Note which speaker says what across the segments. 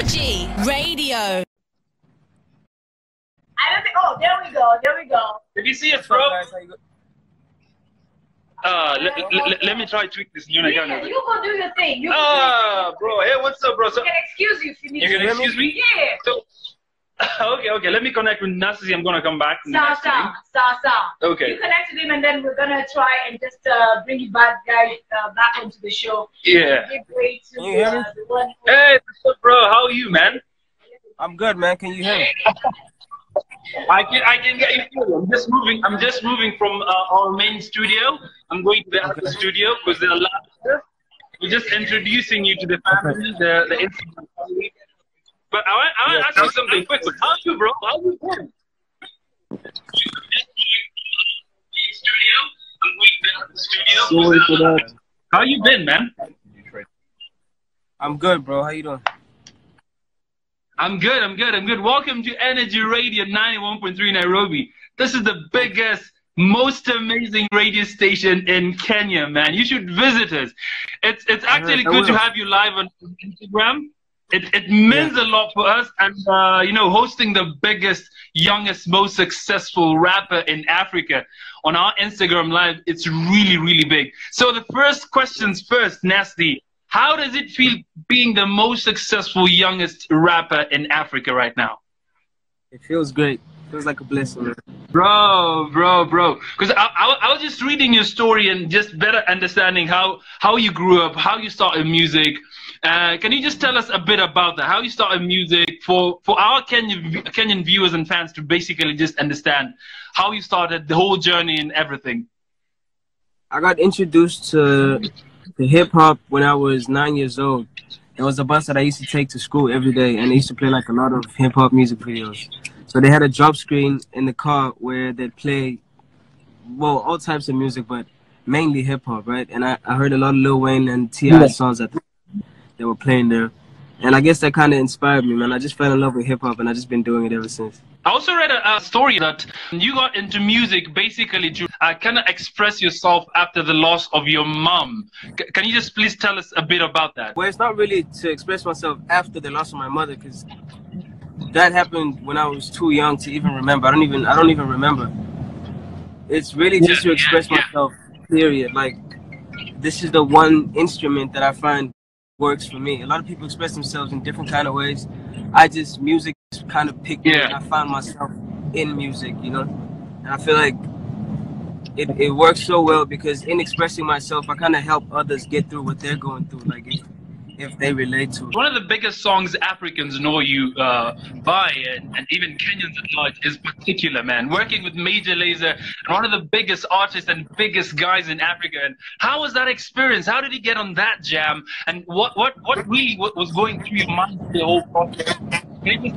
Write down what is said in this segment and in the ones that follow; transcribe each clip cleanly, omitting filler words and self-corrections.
Speaker 1: Energy Radio.
Speaker 2: I don't think. Oh, there we go. There we go.
Speaker 3: Did you see it, bro? Let me try to tweak this new again.
Speaker 2: Yeah, you go do your thing. You
Speaker 3: bro. Hey, what's up, bro? So,
Speaker 2: can excuse you if you need
Speaker 3: you
Speaker 2: to.
Speaker 3: can excuse me?
Speaker 2: Yeah.
Speaker 3: So, okay. Let me connect with Nasi. I'm gonna come back.
Speaker 2: Sa.
Speaker 3: Okay.
Speaker 2: You connect with him, and then we're gonna try and just bring you back, guys, back onto the show.
Speaker 3: Yeah.
Speaker 2: Give way to
Speaker 4: Can you hear me?
Speaker 2: the one.
Speaker 3: Hey, what's up, bro? How are you, man?
Speaker 4: I'm good, man. Can you hear me?
Speaker 3: I can get you. I'm just moving from our main studio. I'm going to the other studio because there are lots. We're just introducing you to the family, the Instagram family. But I want to ask you something quick. How are you, bro? How are you been?
Speaker 4: Sorry for that.
Speaker 3: How you been, man?
Speaker 4: I'm good, bro. How you doing?
Speaker 3: I'm good. Welcome to Energy Radio 91.3 Nairobi. This is the biggest, most amazing radio station in Kenya, man. You should visit us. It's actually good to have you live on Instagram. It means a lot for us, and you know, hosting the biggest, youngest, most successful rapper in Africa on our Instagram live, it's really big. So the first questions first, Nasty. How does it feel being the most successful, youngest rapper in Africa right now?
Speaker 4: It feels great. It feels like a blessing, man.
Speaker 3: Bro. Because I was just reading your story and just better understanding how you grew up, how you started music. Can you just tell us a bit about that? How you started music for our Kenyan viewers and fans to basically just understand how you started the whole journey and everything.
Speaker 4: I got introduced to hip hop when I was 9 years old. It was a bus that I used to take to school every day, and they used to play like a lot of hip hop music videos. So they had a drop screen in the car where they'd play, well, all types of music, but mainly hip hop, right? And I heard a lot of Lil Wayne and T.I. songs that they were playing there. And I guess that kind of inspired me, man. I just fell in love with hip hop, and I've just been doing it ever since.
Speaker 3: I also read a story that you got into music basically to kind of express yourself after the loss of your mom. Can you just please tell us a bit about that?
Speaker 4: Well, it's not really to express myself after the loss of my mother, because that happened when I was too young to even remember. I don't even remember. It's really just to express myself, period. Like, this is the one instrument that I find works for me. A lot of people express themselves in different kind of ways. Music kind of picked me, and I found myself in music, you know? And I feel like it works so well because in expressing myself, I kind of help others get through what they're going through, like if they relate to it.
Speaker 3: One of the biggest songs Africans know you by, and even Kenyans at large, is Particular, man. Working with Major Lazer, and one of the biggest artists and biggest guys in Africa. And how was that experience? How did he get on that jam? And what really was going through your mind the whole process? Maybe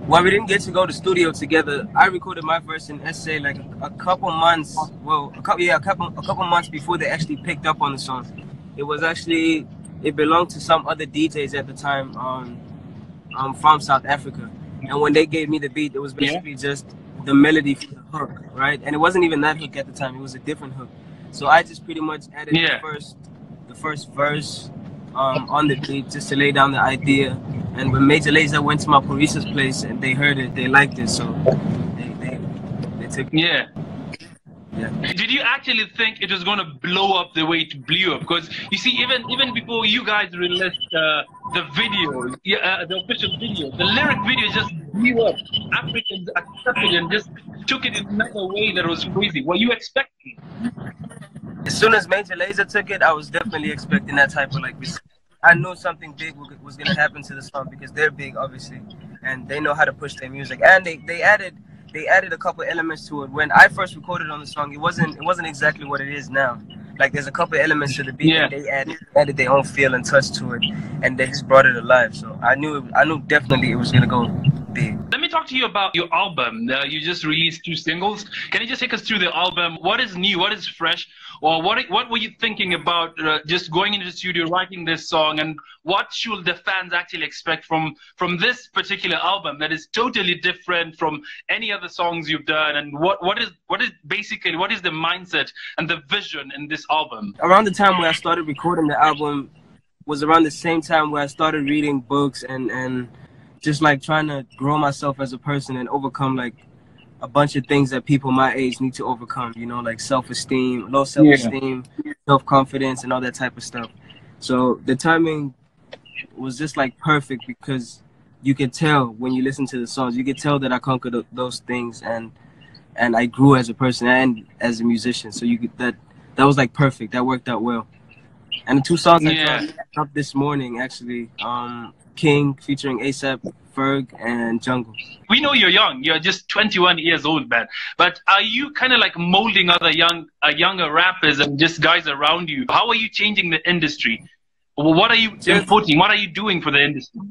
Speaker 4: Well, we didn't get to go to studio together. I recorded my verse in SA like a couple months. Well, a couple months before they actually picked up on the song. It belonged to some other DJs at the time from South Africa. And when they gave me the beat, it was basically just the melody for the hook, right? And it wasn't even that hook at the time, it was a different hook. So I just pretty much added the first verse on the beat just to lay down the idea. And when Major Lazer went to my Paris's place and they heard it, they liked it, so they took it.
Speaker 3: Yeah. Did you actually think it was going to blow up the way it blew up? Because you see, even before you guys released the video, the official video, the lyric video just blew up. Africans accepted it and just took it in another way that was crazy. Were you expecting?
Speaker 4: As soon as Major Lazer took it, I was definitely expecting that type of like. I knew something big was going to happen to the song because they're big, obviously, and they know how to push their music. And they added a couple elements to it. When I first recorded on the song, it wasn't exactly what it is now. Like, there's a couple elements to the beat that they added their own feel and touch to it, and they just brought it alive. So I knew definitely it was gonna go big.
Speaker 3: Let me talk to you about your album. You just released 2 singles. Can you just take us through the album? What is new? What is fresh? Or what were you thinking about just going into the studio, writing this song, and what should the fans actually expect from this particular album that is totally different from any other songs you've done? And what is the mindset and the vision in this album?
Speaker 4: Around the time when I started recording the album, was around the same time where I started reading books and just like trying to grow myself as a person and overcome like a bunch of things that people my age need to overcome, you know, like self-esteem, low self-esteem, self-confidence, and all that type of stuff. So the timing was just like perfect because you could tell when you listen to the songs, you could tell that I conquered those things and I grew as a person and as a musician. So you could, that was like perfect. That worked out well. And the two songs I dropped this morning actually, King featuring ASAP, Ferg, and Jungle.
Speaker 3: We know you're young. You're just 21 years old, man. But are you kind of like molding other younger rappers and just guys around you? How are you changing the industry? What are you inputting? What are you doing for the industry?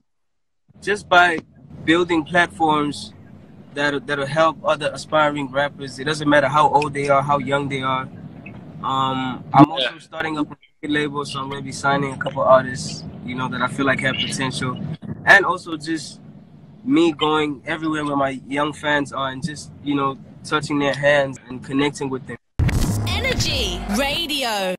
Speaker 4: Just by building platforms that'll help other aspiring rappers. It doesn't matter how old they are, how young they are. I'm also starting up a label, so I'm going to be signing a couple artists, you know, that I feel like have potential. And also just me going everywhere where my young fans are and just, you know, touching their hands and connecting with them.
Speaker 1: Energy Radio.